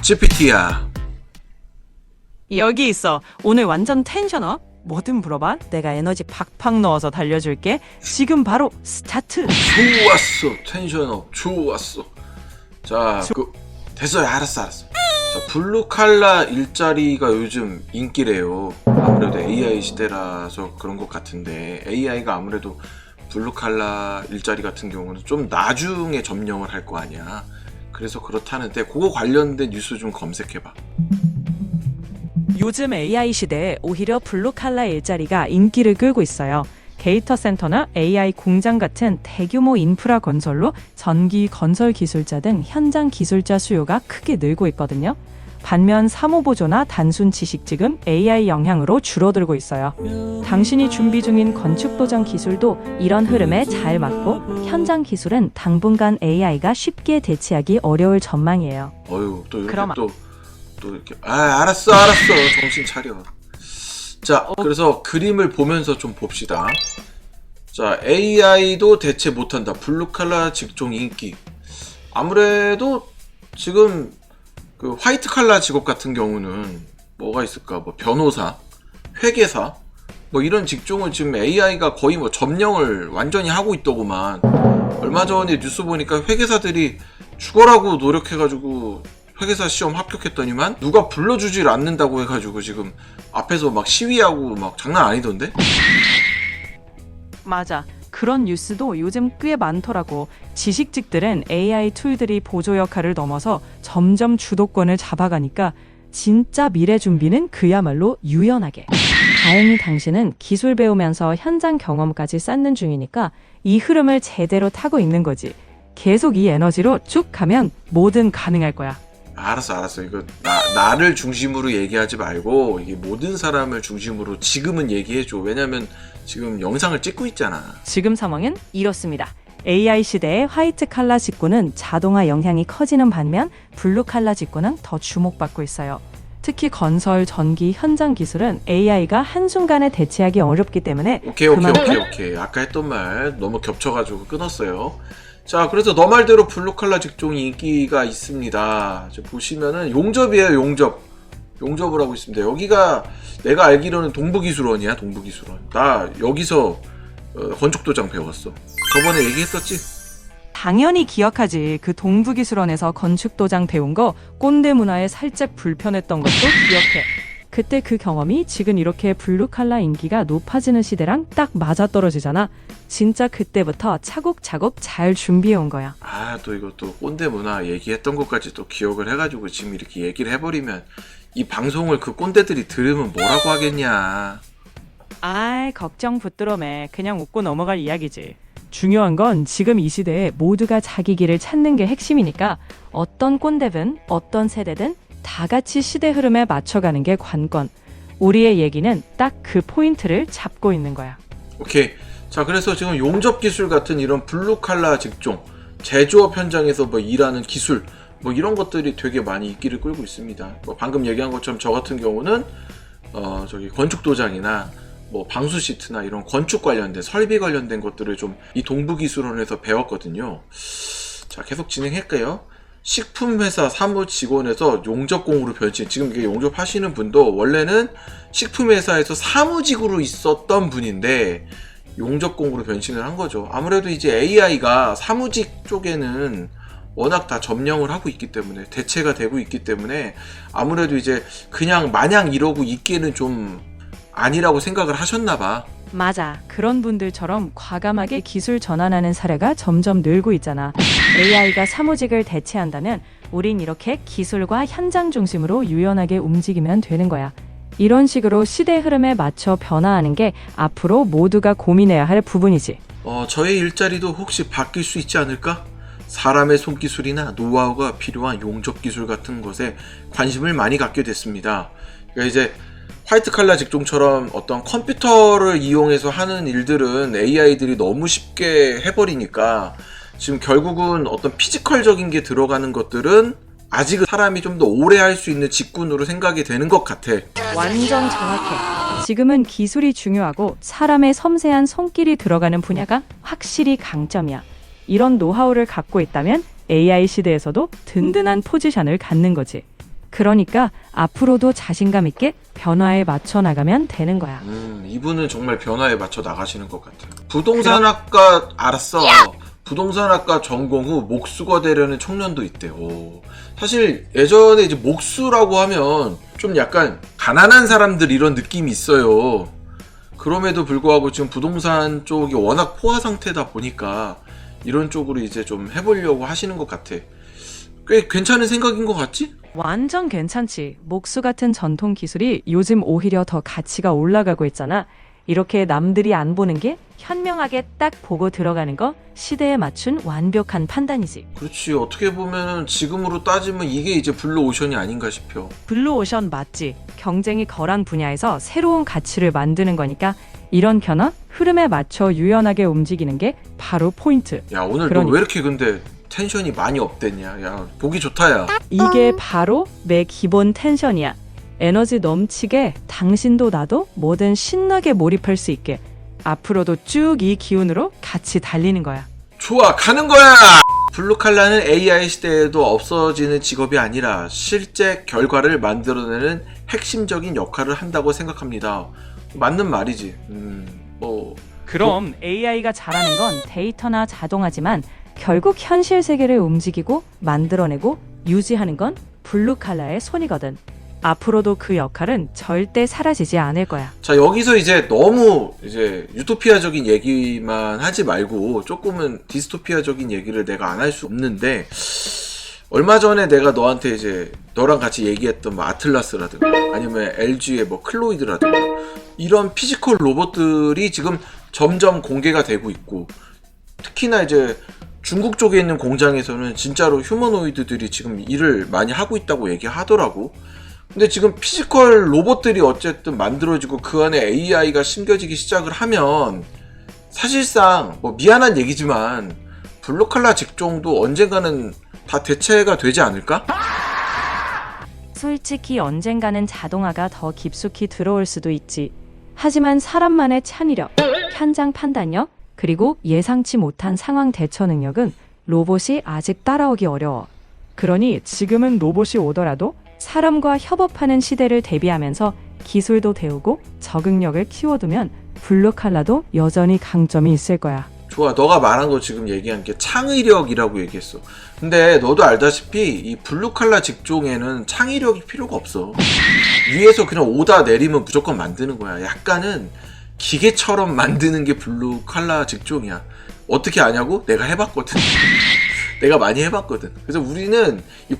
GPT야. 여기 있어. 오늘 완전 텐션업. 뭐든 물어봐. 내가 에너지 팍팍 넣어서 달려줄게. 지금 바로 스타트. 좋았어. 텐션업 좋았어. 자, 됐어요. 알았어. 자, 블루칼라 일자리가 요즘 인기래요. 아무래도 AI 시대라서 그런 것 같은데, AI가 아무래도 블루칼라 일자리 같은 경우는 좀 나중에 점령을 할 거 아니야. 그래서 그렇다는데 그거 관련된 뉴스 좀 검색해봐. 요즘 AI 시대에 오히려 블루칼라 일자리가 인기를 끌고 있어요. 데이터 센터나 AI 공장 같은 대규모 인프라 건설로 전기 건설 기술자 등 현장 기술자 수요가 크게 늘고 있거든요. 반면 사무보조나 단순 지식직은 AI 영향으로 줄어들고 있어요. 당신이 준비 중인 건축도장 기술도 이런 흐름에 잘 맞고, 현장 기술은 당분간 AI가 쉽게 대체하기 어려울 전망이에요. 어휴, 또 이렇게 그럼 또 이렇게 알았어. 정신 차려. 자, 그래서 그림을 보면서 좀 봅시다. 자, AI도 대체 못한다. 블루칼라 직종 인기. 아무래도 지금 그 화이트 칼라 직업 같은 경우는 뭐가 있을까? 뭐 변호사, 회계사, 뭐 이런 직종을 지금 AI가 거의 뭐 점령을 완전히 하고 있더구만. 얼마 전에 뉴스 보니까 회계사들이 죽어라고 노력해가지고 회계사 시험 합격했더니만 누가 불러주질 않는다고 해가지고 지금 앞에서 막 시위하고 막 장난 아니던데? 맞아. 그런 뉴스도 요즘 꽤 많더라고. 지식직들은 AI 툴들이 보조 역할을 넘어서 점점 주도권을 잡아가니까 진짜 미래 준비는 그야말로 유연하게. 다행히 당신은 기술 배우면서 현장 경험까지 쌓는 중이니까 이 흐름을 제대로 타고 있는 거지. 계속 이 에너지로 쭉 가면 뭐든 가능할 거야. 알았어. 이거 나를 중심으로 얘기하지 말고 이게 모든 사람을 중심으로 지금은 얘기해줘. 왜냐면 지금 영상을 찍고 있잖아. 지금 상황은 이렇습니다. AI 시대의 화이트 칼라 직군은 자동화 영향이 커지는 반면 블루 칼라 직군은 더 주목받고 있어요. 특히 건설, 전기, 현장 기술은 AI가 한순간에 대체하기 어렵기 때문에 오케이. 아까 했던 말 너무 겹쳐가지고 끊었어요. 자, 그래서 너 말대로 블루칼라 직종이 인기가 있습니다. 보시면은 용접이에요. 용접을 하고 있습니다. 여기가 내가 알기로는 동부기술원이야. 나 여기서 건축도장 배웠어. 저번에 얘기했었지? 당연히 기억하지. 그 동부기술원에서 건축도장 배운 거 꼰대 문화에 살짝 불편했던 것도 기억해. 그때 그 경험이 지금 이렇게 블루칼라 인기가 높아지는 시대랑 딱 맞아떨어지잖아. 진짜 그때부터 차곡차곡 잘 준비해온 거야. 또 이것도 꼰대 문화 얘기했던 것까지 또 기억을 해가지고 지금 이렇게 얘기를 해버리면 이 방송을 그 꼰대들이 들으면 뭐라고 하겠냐. 걱정 붙들어매. 그냥 웃고 넘어갈 이야기지. 중요한 건 지금 이 시대에 모두가 자기 길을 찾는 게 핵심이니까 어떤 꼰대든 어떤 세대든 다 같이 시대 흐름에 맞춰가는 게 관건. 우리의 얘기는 딱 그 포인트를 잡고 있는 거야. 오케이. 자, 그래서 지금 용접 기술 같은 이런 블루칼라 직종, 제조업 현장에서 뭐 일하는 기술, 뭐 이런 것들이 되게 많이 인기를 끌고 있습니다. 뭐 방금 얘기한 것처럼 저 같은 경우는 건축도장이나 뭐 방수 시트나 이런 건축 관련된 설비 관련된 것들을 좀 이 동부기술원에서 배웠거든요. 자, 계속 진행할게요. 식품회사 사무 직원에서 용접공으로 변신. 지금 이게 용접하시는 분도 원래는 식품회사에서 사무직으로 있었던 분인데 용접공으로 변신을 한 거죠. 아무래도 이제 AI가 사무직 쪽에는 워낙 다 점령을 하고 있기 때문에, 대체가 되고 있기 때문에 아무래도 이제 그냥 마냥 이러고 있기에는 좀 아니라고 생각을 하셨나 봐. 맞아. 그런 분들처럼 과감하게 기술 전환하는 사례가 점점 늘고 있잖아. AI가 사무직을 대체한다면 우린 이렇게 기술과 현장 중심으로 유연하게 움직이면 되는 거야. 이런 식으로 시대 흐름에 맞춰 변화하는 게 앞으로 모두가 고민해야 할 부분이지. 저의 일자리도 혹시 바뀔 수 있지 않을까? 사람의 손기술이나 노하우가 필요한 용접기술 같은 것에 관심을 많이 갖게 됐습니다. 그러니까 이제 화이트 칼라 직종처럼 어떤 컴퓨터를 이용해서 하는 일들은 AI들이 너무 쉽게 해버리니까 지금 결국은 어떤 피지컬적인 게 들어가는 것들은 아직은 사람이 좀 더 오래 할 수 있는 직군으로 생각이 되는 것 같아. 완전 정확해. 지금은 기술이 중요하고 사람의 섬세한 손길이 들어가는 분야가 확실히 강점이야. 이런 노하우를 갖고 있다면 AI 시대에서도 든든한 포지션을 갖는 거지. 그러니까 앞으로도 자신감 있게 변화에 맞춰 나가면 되는 거야. 이분은 정말 변화에 맞춰 나가시는 것 같아요. 부동산학과 알았어. 부동산학과 전공 후 목수가 되려는 청년도 있대. 오. 사실 예전에 이제 목수라고 하면 좀 약간 가난한 사람들 이런 느낌이 있어요. 그럼에도 불구하고 지금 부동산 쪽이 워낙 포화 상태다 보니까 이런 쪽으로 이제 좀 해보려고 하시는 것 같아. 꽤 괜찮은 생각인 것 같지? 완전 괜찮지. 목수 같은 전통 기술이 요즘 오히려 더 가치가 올라가고 있잖아. 이렇게 남들이 안 보는 게 현명하게 딱 보고 들어가는 거 시대에 맞춘 완벽한 판단이지. 그렇지. 어떻게 보면 지금으로 따지면 이게 이제 블루오션이 아닌가 싶어. 블루오션 맞지. 경쟁이 거란 분야에서 새로운 가치를 만드는 거니까 이런 변화, 흐름에 맞춰 유연하게 움직이는 게 바로 포인트. 야, 오늘 너 왜 이렇게 근데 텐션이 많이 업됐냐? 야, 보기 좋다, 야. 이게 바로 내 기본 텐션이야. 에너지 넘치게 당신도 나도 뭐든 신나게 몰입할 수 있게 앞으로도 쭉 이 기운으로 같이 달리는 거야. 좋아, 가는 거야! 블루칼라는 AI 시대에도 없어지는 직업이 아니라 실제 결과를 만들어내는 핵심적인 역할을 한다고 생각합니다. 맞는 말이지. 그럼 AI가 잘하는 건 데이터나 자동화지만 결국 현실 세계를 움직이고 만들어내고 유지하는 건 블루칼라의 손이거든. 앞으로도 그 역할은 절대 사라지지 않을 거야. 자, 여기서 이제 너무 이제 유토피아적인 얘기만 하지 말고 조금은 디스토피아적인 얘기를 내가 안 할 수 없는데, 얼마 전에 내가 너한테 이제 너랑 같이 얘기했던 뭐 아틀라스라든가 아니면 LG의 뭐 클로이드라든가 이런 피지컬 로봇들이 지금 점점 공개가 되고 있고, 특히나 이제 중국 쪽에 있는 공장에서는 진짜로 휴머노이드들이 지금 일을 많이 하고 있다고 얘기하더라고. 근데 지금 피지컬 로봇들이 어쨌든 만들어지고 그 안에 AI가 심겨지기 시작을 하면 사실상 뭐 미안한 얘기지만 블루칼라 직종도 언젠가는 다 대체가 되지 않을까? 솔직히 언젠가는 자동화가 더 깊숙이 들어올 수도 있지. 하지만 사람만의 창의력, 현장 판단력, 그리고 예상치 못한 상황 대처 능력은 로봇이 아직 따라오기 어려워. 그러니 지금은 로봇이 오더라도 사람과 협업하는 시대를 대비하면서 기술도 배우고 적응력을 키워두면 블루칼라도 여전히 강점이 있을 거야. 좋아, 너가 말한 거 지금 얘기한 게 창의력이라고 얘기했어. 근데 너도 알다시피 이 블루칼라 직종에는 창의력이 필요가 없어. 위에서 그냥 오다 내리면 무조건 만드는 거야. 약간은 기계처럼 만드는 게 블루칼라 직종이야. 어떻게 아냐고? 내가 해봤거든. 내가 많이 해봤거든. 그래서 우리는 이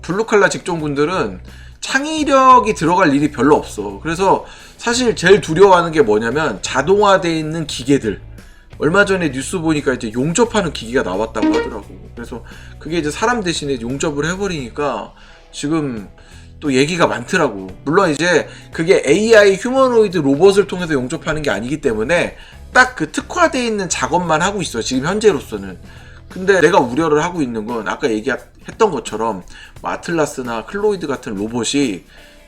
블루칼라 직종분들은 창의력이 들어갈 일이 별로 없어. 그래서 사실 제일 두려워하는 게 뭐냐면 자동화되어 있는 기계들. 얼마 전에 뉴스 보니까 이제 용접하는 기계가 나왔다고 하더라고. 그래서 그게 이제 사람 대신에 용접을 해버리니까 지금 또 얘기가 많더라고. 물론 이제 그게 AI 휴머노이드 로봇을 통해서 용접하는 게 아니기 때문에 딱 그 특화되어 있는 작업만 하고 있어, 지금 현재로서는. 근데 내가 우려를 하고 있는 건 아까 얘기했던 것처럼 뭐 아틀라스나 클로이드 같은 로봇이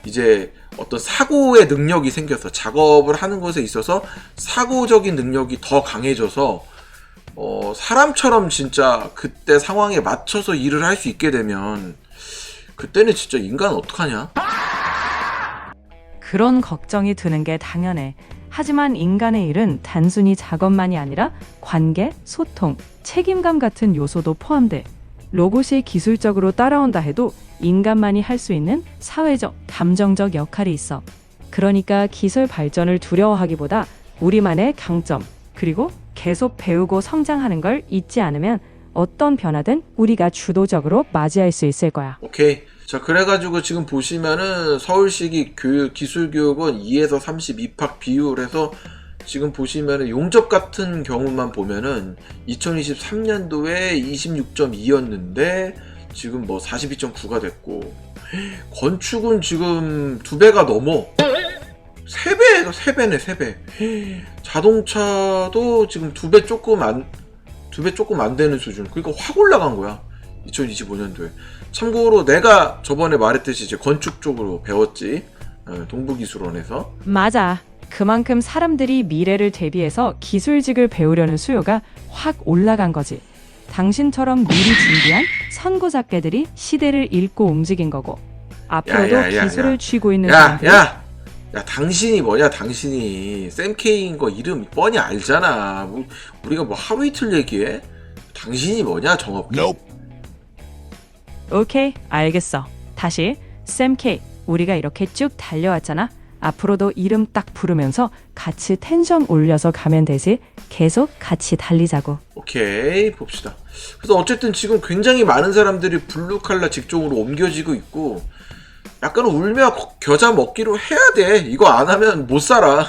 이제 어떤 사고의 능력이 생겨서 작업을 하는 것에 있어서 사고적인 능력이 더 강해져서 사람처럼 진짜 그때 상황에 맞춰서 일을 할 수 있게 되면 그때는 진짜 인간은 어떡하냐? 그런 걱정이 드는 게 당연해. 하지만 인간의 일은 단순히 작업만이 아니라 관계, 소통, 책임감 같은 요소도 포함돼. 로봇이 기술적으로 따라온다 해도 인간만이 할 수 있는 사회적, 감정적 역할이 있어. 그러니까 기술 발전을 두려워하기보다 우리만의 강점, 그리고 계속 배우고 성장하는 걸 잊지 않으면 어떤 변화든 우리가 주도적으로 맞이할 수 있을 거야. 오케이. 자, 그래가지고 지금 보시면은 서울시 기술교육원 2에서 30 입학 비율에서 지금 보시면은 용접 같은 경우만 보면은 2023년도에 26.2였는데 지금 뭐 42.9가 됐고, 건축은 지금 2배가 넘어. 3배네, 3배. 자동차도 지금 2배 조금 안 되는 수준. 그러니까 확 올라간 거야. 2025년도에. 참고로 내가 저번에 말했듯이 이제 건축 쪽으로 배웠지. 동부기술원에서. 맞아. 그만큼 사람들이 미래를 대비해서 기술직을 배우려는 수요가 확 올라간 거지. 당신처럼 미리 준비한 선구자께들이 시대를 읽고 움직인 거고, 앞으로도 야, 기술을 쥐고 있는 야, 사람들. 야, 당신이 뭐냐, 당신이. 샘케이인 거 이름 뻔히 알잖아. 우리가 뭐 하루 이틀 얘기해? 당신이 뭐냐, 정업. 오케이, 알겠어. 다시 샘K, 우리가 이렇게 쭉 달려왔잖아. 앞으로도 이름 딱 부르면서 같이 텐션 올려서 가면 되지. 계속 같이 달리자고. 오케이, 봅시다. 그래서 어쨌든 지금 굉장히 많은 사람들이 블루칼라 직종으로 옮겨지고 있고, 약간 울며 겨자 먹기로 해야 돼. 이거 안 하면 못 살아.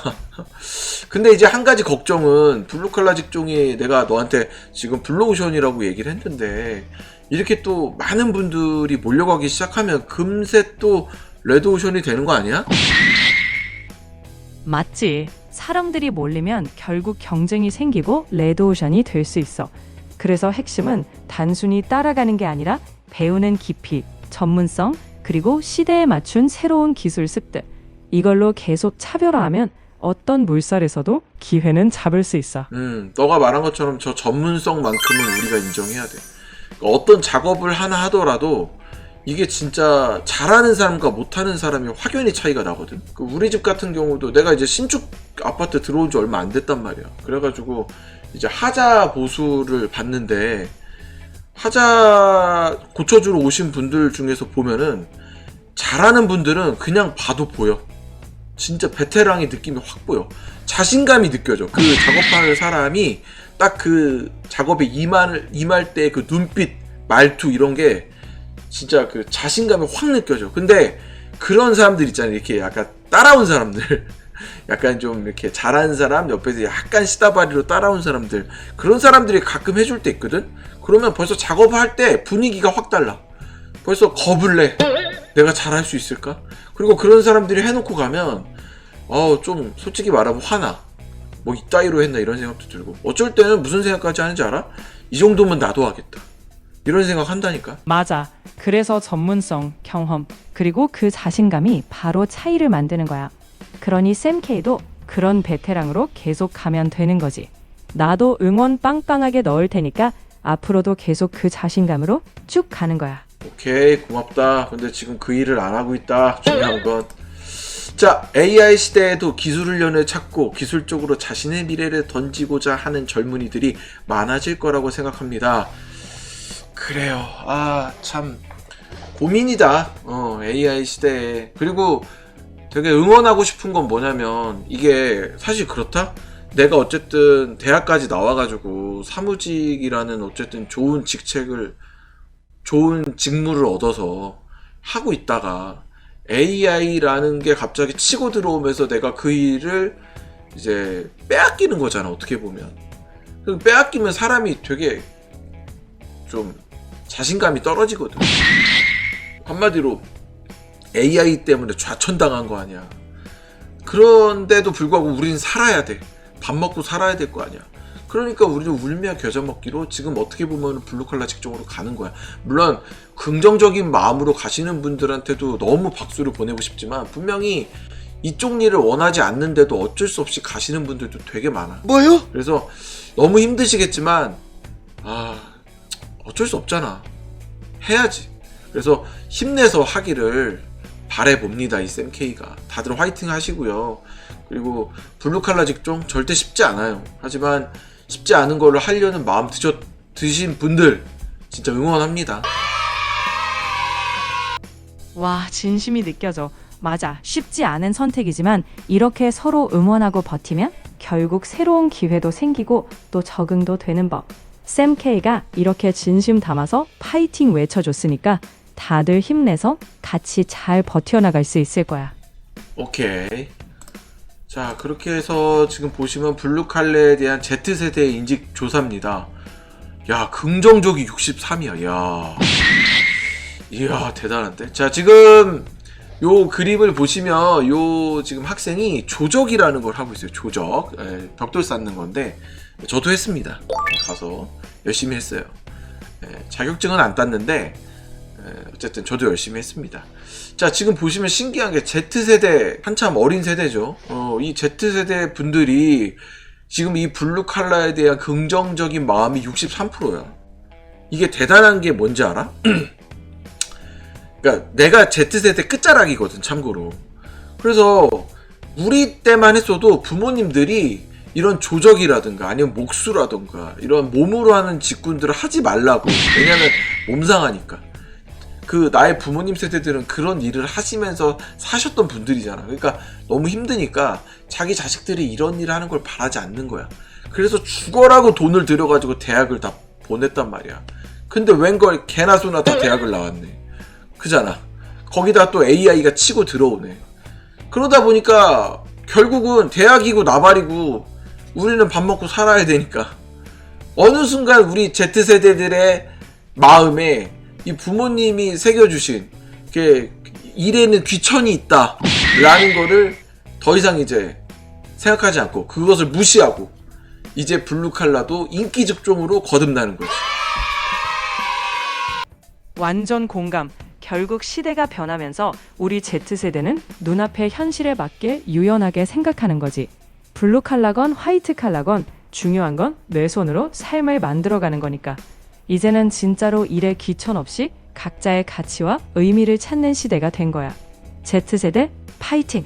근데 이제 한 가지 걱정은, 블루칼라 직종이 내가 너한테 지금 블루오션이라고 얘기를 했는데, 이렇게 또 많은 분들이 몰려가기 시작하면 금세 또 레드오션이 되는 거 아니야? 맞지. 사람들이 몰리면 결국 경쟁이 생기고 레드오션이 될 수 있어. 그래서 핵심은 단순히 따라가는 게 아니라 배우는 깊이, 전문성, 그리고 시대에 맞춘 새로운 기술 습득. 이걸로 계속 차별화하면 어떤 물살에서도 기회는 잡을 수 있어. 너가 말한 것처럼 저 전문성만큼은 우리가 인정해야 돼. 어떤 작업을 하나 하더라도 이게 진짜 잘하는 사람과 못하는 사람이 확연히 차이가 나거든. 우리 집 같은 경우도 내가 이제 신축 아파트 들어온 지 얼마 안 됐단 말이야. 그래가지고 이제 하자 보수를 봤는데, 하자 고쳐주러 오신 분들 중에서 보면은 잘하는 분들은 그냥 봐도 보여. 진짜 베테랑의 느낌이 확 보여. 자신감이 느껴져. 그 작업하는 사람이 딱 그 작업에 임할 때 그 눈빛, 말투 이런 게 진짜 그 자신감이 확 느껴져. 근데 그런 사람들 있잖아요. 이렇게 약간 따라온 사람들. 약간 좀 이렇게 잘하는 사람 옆에서 약간 시다바리로 따라온 사람들. 그런 사람들이 가끔 해줄 때 있거든? 그러면 벌써 작업을 할 때 분위기가 확 달라. 벌써 겁을 내. 내가 잘할 수 있을까? 그리고 그런 사람들이 해놓고 가면 좀 솔직히 말하면 화나. 뭐 이따위로 했나 이런 생각도 들고, 어쩔 때는 무슨 생각까지 하는지 알아? 이 정도면 나도 하겠다. 이런 생각 한다니까. 맞아. 그래서 전문성, 경험, 그리고 그 자신감이 바로 차이를 만드는 거야. 그러니 샘K도 그런 베테랑으로 계속 가면 되는 거지. 나도 응원 빵빵하게 넣을 테니까 앞으로도 계속 그 자신감으로 쭉 가는 거야. 오케이, 고맙다. 근데 지금 그 일을 안 하고 있다. 중요한 건. 자, AI 시대에도 기술 훈련을 찾고 기술적으로 자신의 미래를 던지고자 하는 젊은이들이 많아질 거라고 생각합니다. 그래요. 참 고민이다. AI 시대에. 그리고 되게 응원하고 싶은 건 뭐냐면, 이게 사실 그렇다? 내가 어쨌든 대학까지 나와가지고 사무직이라는 어쨌든 좋은 직무를 얻어서 하고 있다가 AI라는 게 갑자기 치고 들어오면서 내가 그 일을 이제 빼앗기는 거잖아, 어떻게 보면. 빼앗기면 사람이 되게 좀 자신감이 떨어지거든. 한마디로 AI 때문에 좌천당한 거 아니야. 그런데도 불구하고 우리는 살아야 돼. 밥 먹고 살아야 될 거 아니야. 그러니까 우리는 울며 겨자 먹기로 지금 어떻게 보면 블루칼라 직종으로 가는 거야. 물론 긍정적인 마음으로 가시는 분들한테도 너무 박수를 보내고 싶지만, 분명히 이쪽 일을 원하지 않는데도 어쩔 수 없이 가시는 분들도 되게 많아. 뭐요? 그래서 너무 힘드시겠지만 어쩔 수 없잖아. 해야지. 그래서 힘내서 하기를 바라봅니다. 이 샘K가. 다들 화이팅 하시고요. 그리고 블루칼라 직종 절대 쉽지 않아요. 하지만 쉽지 않은 거를 하려는 마음 드신 분들 진짜 응원합니다. 와, 진심이 느껴져. 맞아. 쉽지 않은 선택이지만 이렇게 서로 응원하고 버티면 결국 새로운 기회도 생기고 또 적응도 되는 법. 샘K가 이렇게 진심 담아서 파이팅 외쳐줬으니까 다들 힘내서 같이 잘 버텨나갈 수 있을 거야. 오케이. 자, 그렇게 해서 지금 보시면 블루칼라에 대한 Z세대의 인식 조사입니다. 야, 긍정적이 63이야. 이야, 대단한데? 자, 지금 요 그림을 보시면 요 지금 학생이 조적이라는 걸 하고 있어요. 조적. 벽돌 쌓는 건데 저도 했습니다. 가서 열심히 했어요. 자격증은 안 땄는데 어쨌든 저도 열심히 했습니다. 자, 지금 보시면 신기한 게 Z세대, 한참 어린 세대죠. 이 Z세대 분들이 지금 이 블루 칼라에 대한 긍정적인 마음이 63%야. 이게 대단한 게 뭔지 알아? 그러니까 내가 Z세대 끝자락이거든, 참고로. 그래서 우리 때만 했어도 부모님들이 이런 조적이라든가 아니면 목수라든가 이런 몸으로 하는 직군들을 하지 말라고. 왜냐면 몸 상하니까. 나의 부모님 세대들은 그런 일을 하시면서 사셨던 분들이잖아. 그러니까 너무 힘드니까 자기 자식들이 이런 일을 하는 걸 바라지 않는 거야. 그래서 죽어라고 돈을 들여가지고 대학을 다 보냈단 말이야. 근데 웬걸 개나 소나 다 대학을 나왔네. 그잖아. 거기다 또 AI가 치고 들어오네. 그러다 보니까 결국은 대학이고 나발이고 우리는 밥 먹고 살아야 되니까 어느 순간 우리 Z세대들의 마음에 이 부모님이 새겨주신 일에는 귀천이 있다 라는 거를 더 이상 이제 생각하지 않고 그것을 무시하고 이제 블루칼라도 인기 직종으로 거듭나는 거지. 완전 공감. 결국 시대가 변하면서 우리 Z세대는 눈앞의 현실에 맞게 유연하게 생각하는 거지. 블루 칼라건 화이트 칼라건 중요한 건 내 손으로 삶을 만들어가는 거니까. 이제는 진짜로 일에 귀천 없이 각자의 가치와 의미를 찾는 시대가 된 거야. Z세대 파이팅!